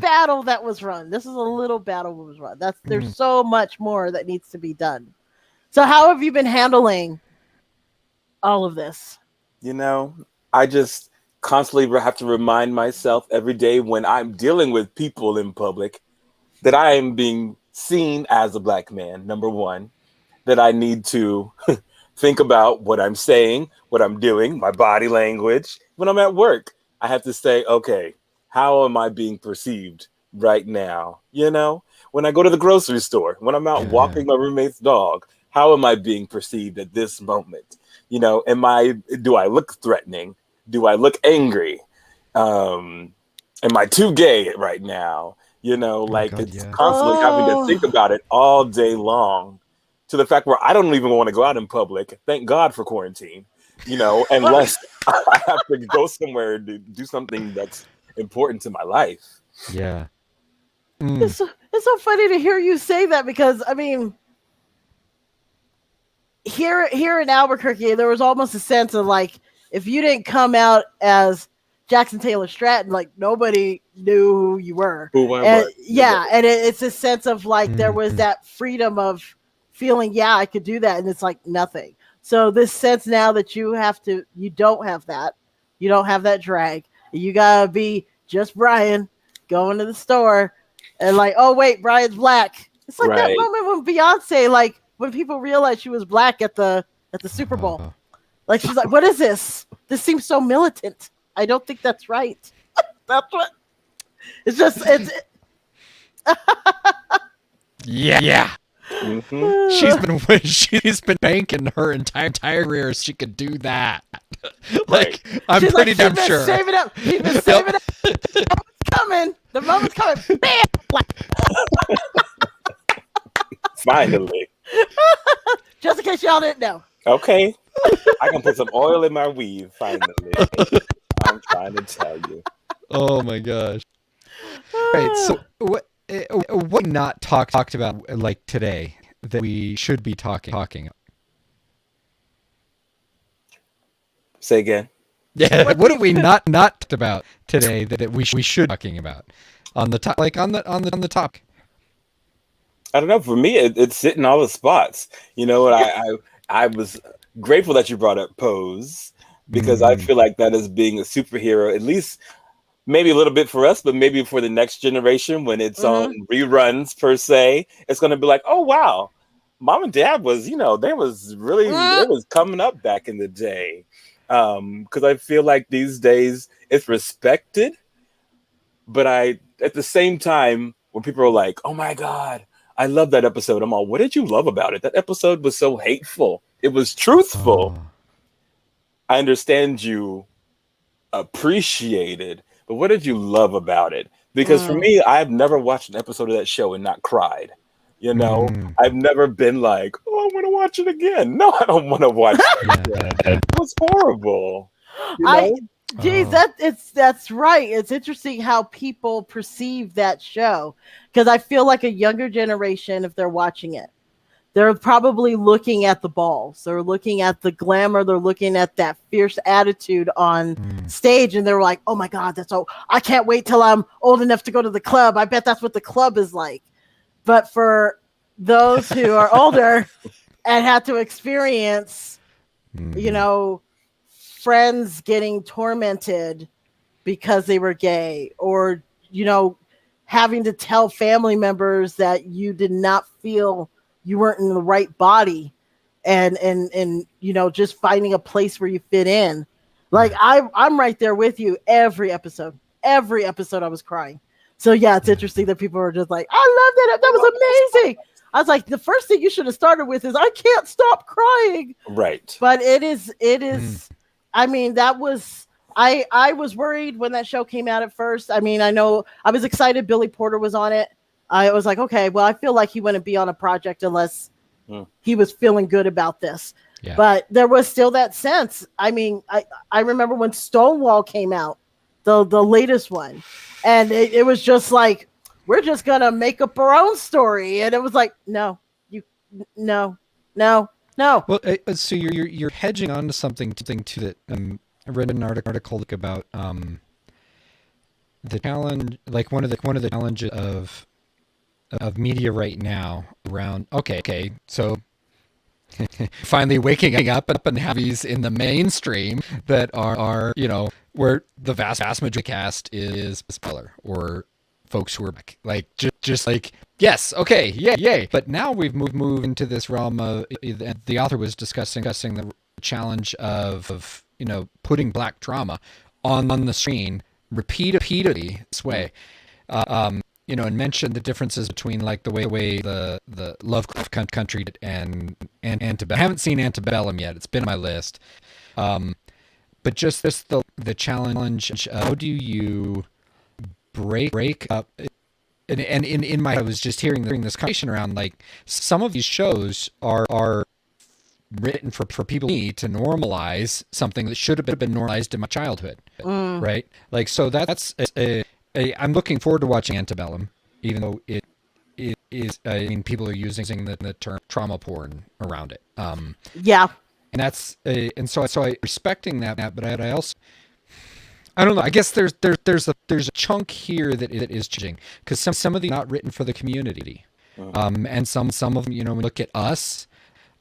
battle that was run. This is a little battle that was run. There's so much more that needs to be done. So how have you been handling all of this? You know, I just constantly have to remind myself every day when I'm dealing with people in public that I am being seen as a black man, number one, that I need to think about what I'm saying, what I'm doing, my body language. When I'm at work, I have to say, okay, how am I being perceived right now? You know, when I go to the grocery store, when I'm out walking my roommate's dog, how am I being perceived at this moment? You know, do I look threatening? Do I look angry? Am I too gay right now? You know, it's constantly having to think about it all day long, to the fact where I don't even want to go out in public. Thank God for quarantine, you know, unless I have to go somewhere to do something that's important to my life. Yeah. It's so funny to hear you say that, because I mean, here in Albuquerque, there was almost a sense of like, if you didn't come out as Jackson Taylor Stratton, like nobody knew who you were. Who I was. Yeah, and it's a sense of like there was that freedom of feeling, yeah, I could do that, and it's like nothing. So this sense now that you don't have that. You don't have that drag. You gotta be just Brian going to the store and like, oh wait, Brian's black. It's like that moment when Beyonce, like when people realized she was black at the Super Bowl. Like she's like, what is this? This seems so militant. I don't think that's right. That's what. It's just yeah. Mm-hmm. She's been banking her entire career so she could do that. Like I'm pretty damn sure. Saving up. She's been saving up. The moment's coming. Bam! Finally. Just in case y'all didn't know. Okay. I can put some oil in my weave. Finally. I'm trying to tell you. Oh my gosh. Right. So what not talked about like today that we should be talking? Say again. Yeah. What have we not talked about today that we should be talking about on the top, like on the topic? I don't know. For me, it's hitting all the spots. You know, and I was grateful that you brought up Pose, because I feel like that is being a superhero, at least maybe a little bit for us, but maybe for the next generation when it's on reruns per se, it's going to be like, oh, wow, Mom and Dad was, you know, it was coming up back in the day. Because I feel like these days it's respected, but at the same time, when people are like, oh my God, I love that episode. I'm all, what did you love about it? That episode was so hateful. It was truthful. I understand you appreciated, but what did you love about it? Because for me, I've never watched an episode of that show and not cried. You know, I've never been like, oh, I want to watch it again. No, I don't want to watch it again. It was horrible. You know? That's right. It's interesting how people perceive that show, because I feel like a younger generation, if they're watching it, they're probably looking at the balls. They're looking at the glamour. They're looking at that fierce attitude on stage, and they're like, oh my God, I can't wait till I'm old enough to go to the club. I bet that's what the club is like. But for those who are older and had to experience, you know, friends getting tormented because they were gay, or, you know, having to tell family members that you did not feel you weren't in the right body, and you know, just finding a place where you fit in. Like I'm right there with you every episode I was crying. So yeah, it's interesting that people are just like, I love that. That was amazing. I was like, the first thing you should have started with is I can't stop crying. Right. But it is. I mean, that was. I was worried when that show came out at first. I mean, I know I was excited Billy Porter was on it. I was like, okay, well, I feel like he wouldn't be on a project unless he was feeling good about this. Yeah. But there was still that sense. I mean, I remember when Stonewall came out, the latest one, and it was just like, we're just gonna make up our own story, and it was like, no. Well, so you're hedging onto something to that. I read an article about the challenge, like one of the challenges of media right now around. Okay, so finally waking up and have these in the mainstream that are where the vast majority of the cast is color or folks who are like just like, yes, okay, yay. But now we've moved into this realm of, the author was discussing the challenge of putting black drama on the screen repeatedly this way. And mentioned the differences between like the way the Lovecraft Country and Antebellum. I haven't seen Antebellum yet. It's been on my list. But just the challenge, how do you break up? And in my, I was just hearing this conversation around like some of these shows are written for people like me to normalize something that should have been normalized in my childhood, right? Like, so that's I'm looking forward to watching Antebellum, even though it is. I mean, people are using the term trauma porn around it. Yeah, and that's and so I respecting that, but I also, I don't know. I guess there's a chunk here that is changing because some of these are not written for the community, and some of them, look at us,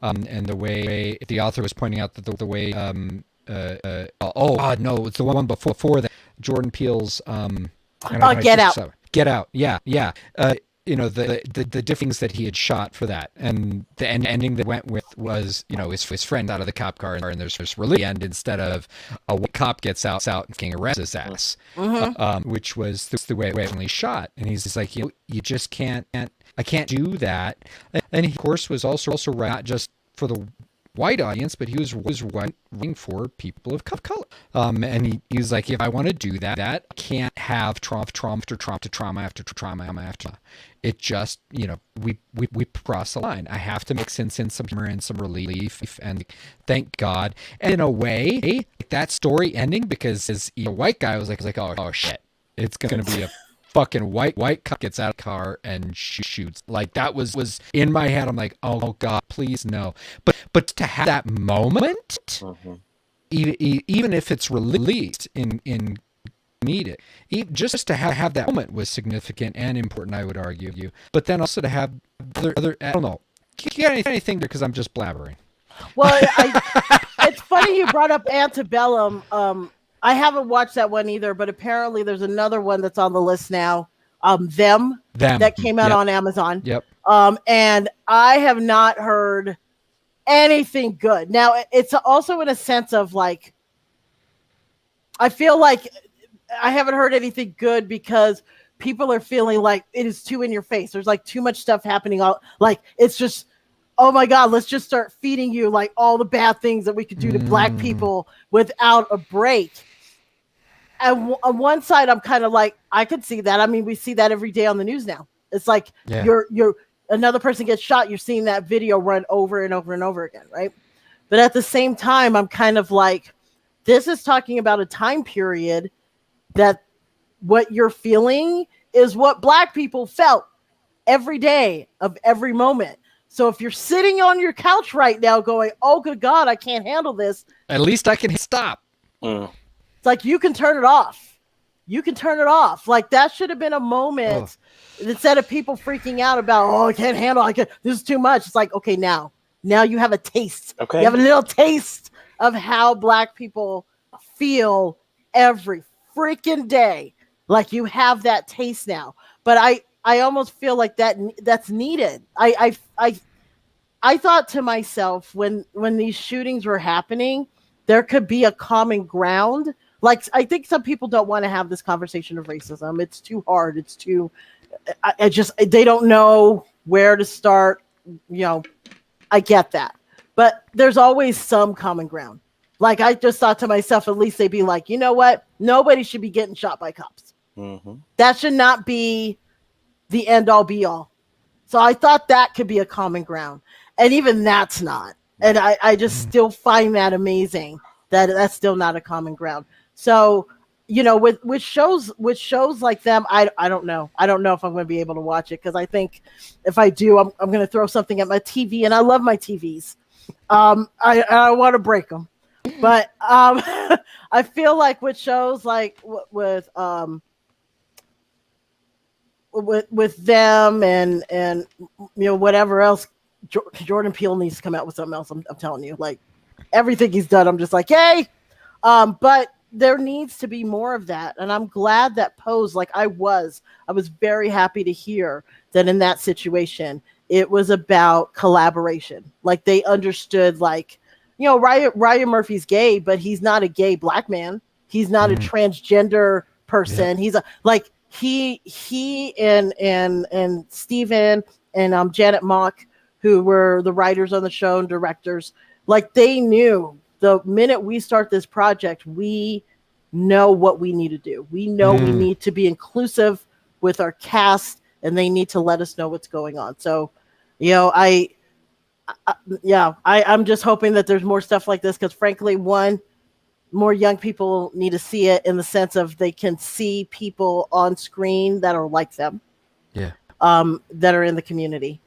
and the way the author was pointing out that the way no, it's the one before that, Jordan Peele's Get Out. Get Out. Yeah. The different things that he had shot for that, and the ending that went with was, his friend out of the cop car, and there's this relief end instead of a white cop gets out and fucking arrests his ass, which was the way it originally shot. And he's like, you just can't. I can't do that. And he, of course, was also not just for the white audience, but he was writing for people of color. And he was like, if I want to do that, I can't have trauma after trauma after trauma. It just, we cross the line. I have to mix in some humor and some relief, and thank God. And in a way, that story ending, because as a white guy was like, oh shit, it's going to be a fucking white cop gets out of the car and shoots. Like, that was in my head. I'm like, oh God, please no. But to have that moment, even if it's released in media, just to have that moment was significant and important, I would argue. But then also to have other I don't know. You got anything there? Because I'm just blabbering. Well, it's funny you brought up Antebellum. I haven't watched that one either, but apparently there's another one that's on the list now. Them that came out on Amazon. Yep. And I have not heard anything good. Now, it's also in a sense of like, I feel like I haven't heard anything good because people are feeling like it is too in your face. There's like too much stuff happening. Like, it's just, oh my God, let's just start feeding you like all the bad things that we could do to black people without a break. And on one side, I'm kind of like, I could see that. I mean, we see that every day on the news now. It's like you're another person gets shot. You're seeing that video run over and over and over again, right? But at the same time, I'm kind of like, this is talking about a time period that what you're feeling is what black people felt every day of every moment. So if you're sitting on your couch right now going, oh, good God, I can't handle this. At least I can stop. It's like, you can turn it off. You can turn it off. Like, that should have been a moment instead of people freaking out about, oh, I can't handle it. This is too much. It's like, okay, now you have a taste. Okay. You have a little taste of how black people feel every freaking day. Like, you have that taste now. But I almost feel like that's needed. I thought to myself when these shootings were happening, there could be a common ground Like, I think some people don't want to have this conversation of racism. It's too hard. It's too, I just, they don't know where to start. I get that. But there's always some common ground. Like, I just thought to myself, at least they'd be like, you know what? Nobody should be getting shot by cops. Mm-hmm. That should not be the end all be all. So I thought that could be a common ground. And even that's not. And I just still find that amazing that that's still not a common ground. So, with shows like them, I don't know. I don't know if I'm going to be able to watch it, because I think if I do, I'm going to throw something at my TV, and I love my TVs. I want to break them. But I feel like with shows like with them and whatever else, Jordan Peele needs to come out with something else. I'm telling you, like, everything he's done, I'm just like, hey. But there needs to be more of that, and I'm glad that Pose, like, I was very happy to hear that in that situation it was about collaboration. Like, they understood, like, Ryan Murphy's gay, but he's not a gay black man. He's not a transgender person. Yeah. He's he and Steven and Janet Mock, who were the writers on the show and directors, like, they knew the minute we start this project, we know what we need to do. We know we need to be inclusive with our cast, and they need to let us know what's going on. So, I'm just hoping that there's more stuff like this, because frankly, more young people need to see it, in the sense of they can see people on screen that are like them, that are in the community,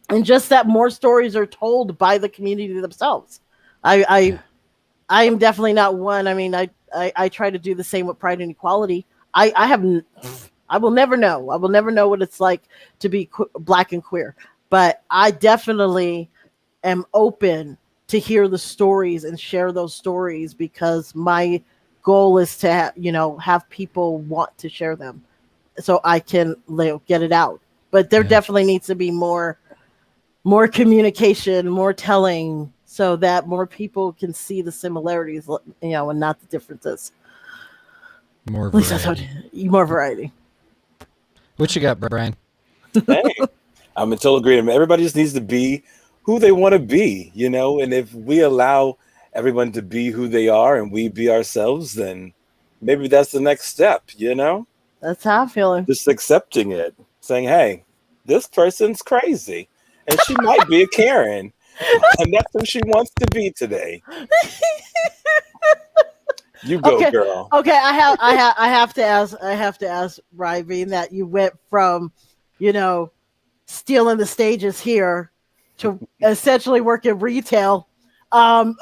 and just that more stories are told by the community themselves. I am definitely not one. I mean, I try to do the same with Pride and Equality. I will never know. I will never know what it's like to be black and queer. But I definitely am open to hear the stories and share those stories, because my goal is to have people want to share them, so I can get it out. But there definitely needs to be more communication, more telling, so that more people can see the similarities, and not the differences. More variety. More variety. What you got, Brian? Hey, I'm in total agreement. Everybody just needs to be who they want to be, and if we allow everyone to be who they are and we be ourselves, then maybe that's the next step, That's how I'm feeling. Just accepting it, saying, hey, this person's crazy, and she might be a Karen, and that's who she wants to be today. You go, okay. Girl. Okay, I have to ask Ryan, being that you went from, stealing the stages here to essentially work in retail. Have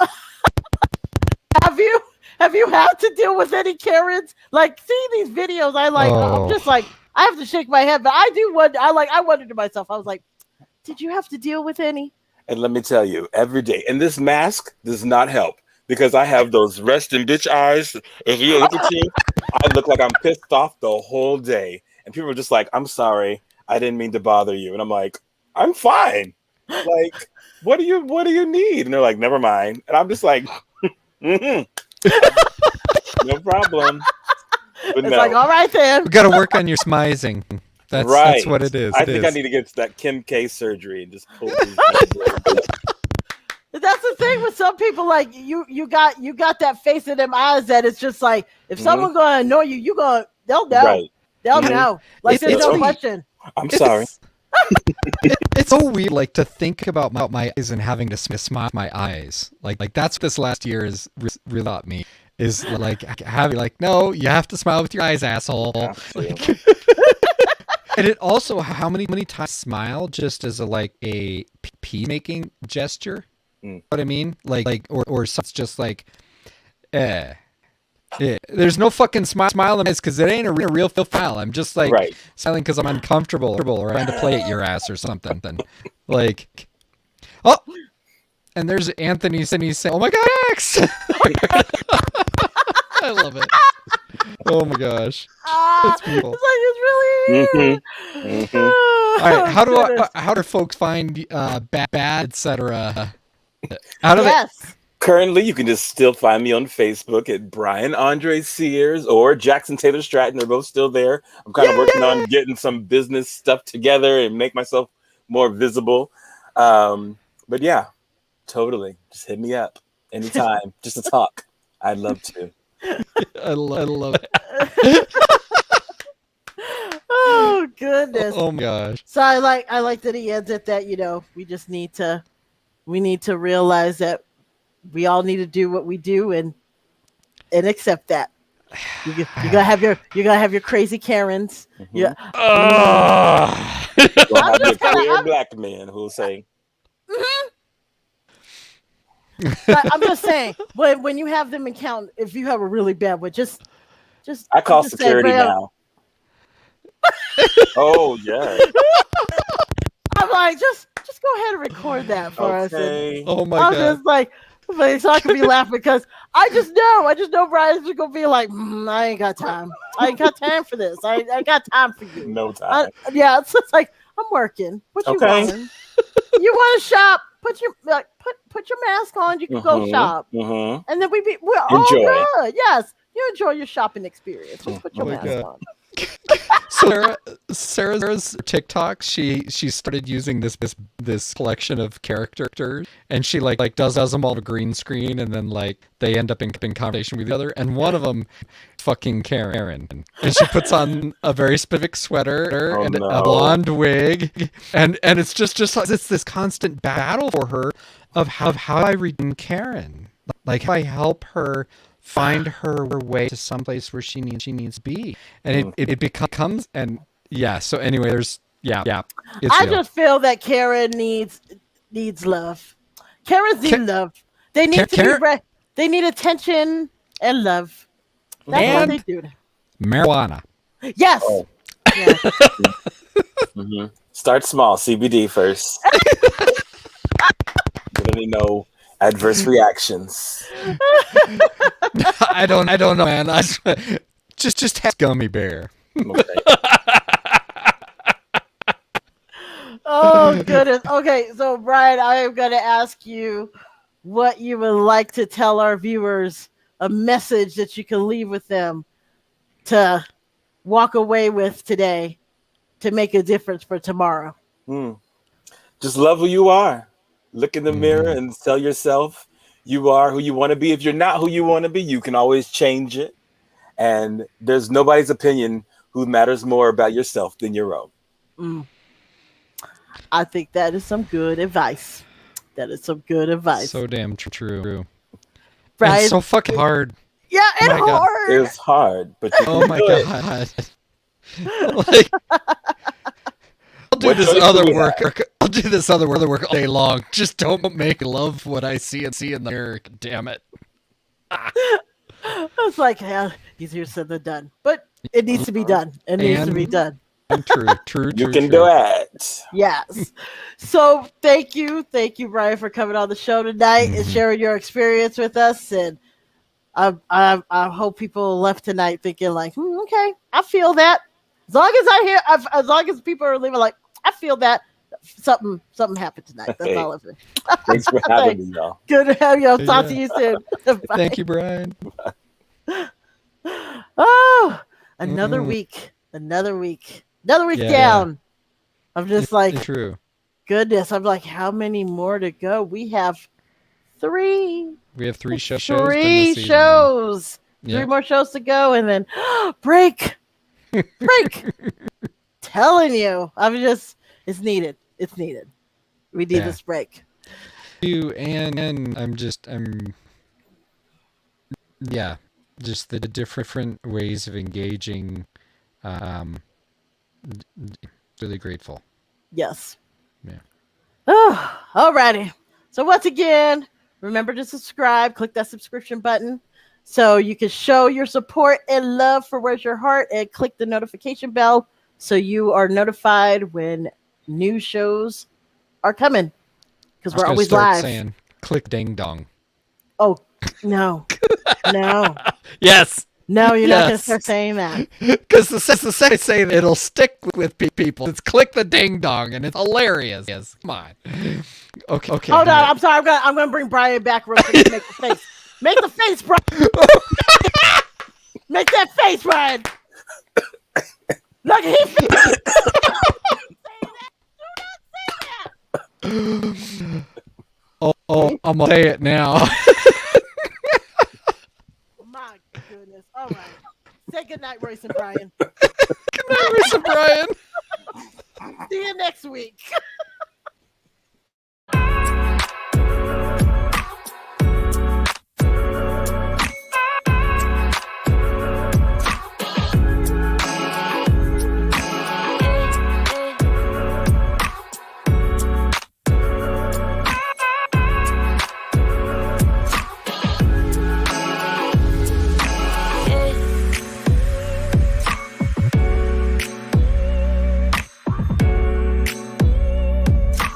you had to deal with any Karens? Like, seeing these videos, I'm just like, I have to shake my head, but I do wonder. I wondered to myself. I was like, did you have to deal with any? And let me tell you, every day, and this mask does not help, because I have those resting bitch eyes. If you look at me, I look like I'm pissed off the whole day, and people are just like, "I'm sorry, I didn't mean to bother you," and I'm like, "I'm fine." Like, what do you need? And they're like, "Never mind," and I'm just like, no problem. But it's like, all right then. We got to work on your smizing. That's right. That's what it is. I think I need to get to that Kim K surgery and just pull these. That's the thing with some people. Like, you got that face in them eyes that it's just like, if someone's gonna annoy you, they'll know. Right. They'll know. Like, there's no question. I'm sorry. It's so weird, like, to think about my eyes and having to smile my eyes. Like that's what this last year has really taught me. Is like having, like, no, you have to smile with your eyes, asshole. Like, and it also, how many times smile just as a peacemaking gesture. You know what I mean? Like or it's just like, there's no fucking smile in this, because it ain't a real smile. I'm just like smiling because I'm uncomfortable or trying to play at your ass or something. Like, oh, and there's Anthony saying, "Oh my God, X!" I love it. Oh my gosh, that's beautiful. It's really. All right, how do folks find bad, etc.? How do they? Currently, you can just still find me on Facebook at Brian Andre Sears or Jackson Taylor Stratton. They're both still there. I'm kind of working on getting some business stuff together and make myself more visible. But yeah, totally. Just hit me up anytime, just to talk. I'd love to. I love it. Oh goodness. Oh my gosh. So I like that he ends it that, we just need to realize that we all need to do what we do and accept that. You gotta have your crazy Karens. Mm-hmm. Yeah. You'll have your queer black men who'll say. But I'm just saying, when you have them encounter, if you have a really bad one, just I call security now. Oh yeah. I'm like, just go ahead and record that for us. And oh my I'm god. just like, so I can be laughing because I just know Brian's just gonna be like, I ain't got time. I ain't got time for this. I got time for you. No time. It's just like I'm working. What you want? You want to shop? Put your mask on. You can go shop, and then we're all good. Yes, you enjoy your shopping experience. Just put your mask on. Sarah's TikTok, she started using this collection of characters, and she like does them all to green screen, and then like they end up in conversation with each other, and one of them fucking Karen, and she puts on a very specific sweater and a blonde wig, and it's just it's this constant battle for her of how I redeem Karen, like how I help her find her way to someplace where she needs to be, and it becomes, and so anyway, there's I just feel that Karen needs love. Karens need love. They need they need attention and love. That's what they do. Marijuana. Yes. Oh. Yeah. Start small, CBD first. Get any adverse reactions. I don't know, man. Just have gummy bear. Okay. Oh goodness. Okay, so Brian, I am going to ask you what you would like to tell our viewers, a message that you can leave with them to walk away with today to make a difference for tomorrow. Just love who you are. Look in the mirror and tell yourself you are who you want to be. If you're not who you want to be, you can always change it. And there's nobody's opinion who matters more about yourself than your own. I think that is some good advice. So damn true. Brian, it's so fucking hard. Yeah, it's hard. It's hard, but oh my god. Like, I'll do this other work all day long. Just don't make love what I see in the mirror. Damn it. It's like, easier said than done. But it needs to be done. It needs to be done. True. You can do it. Yes. So thank you, Brian, for coming on the show tonight and sharing your experience with us. And I hope people left tonight thinking like, okay, I feel that. As long as people are leaving like, I feel that something happened tonight. That's all I'm saying. Thanks for having me, y'all. Good to have you. I'll talk to you soon. Thank you, Brian. Oh, another week down. I'm just like, true. Goodness. I'm like, how many more to go? We have 3. We have 3 shows. 3 shows. Yep. 3 more shows to go, and then break. Telling you, it's needed. We need this break. And just the different ways of engaging. Really grateful. Yes. Yeah. Oh, alrighty. So once again, remember to subscribe. Click that subscription button so you can show your support and love for Where's Your Heart, and click the notification bell so you are notified when new shows are coming. Because we're always live. Saying, click ding dong. Oh, no. No. Yes. No, you're not going to start saying that. Because the second I say that, it'll stick with people. It's click the ding dong, and it's hilarious. Yes, come on. Okay. Hold on, I'm sorry. I'm gonna bring Brian back real quick to make the face. Make the face, Brian. Make that face, Brian. Look, he. Oh, I'm gonna say it now. My goodness. All right. Say goodnight, Royce and Brian. Good night, Royce and Brian. See you next week.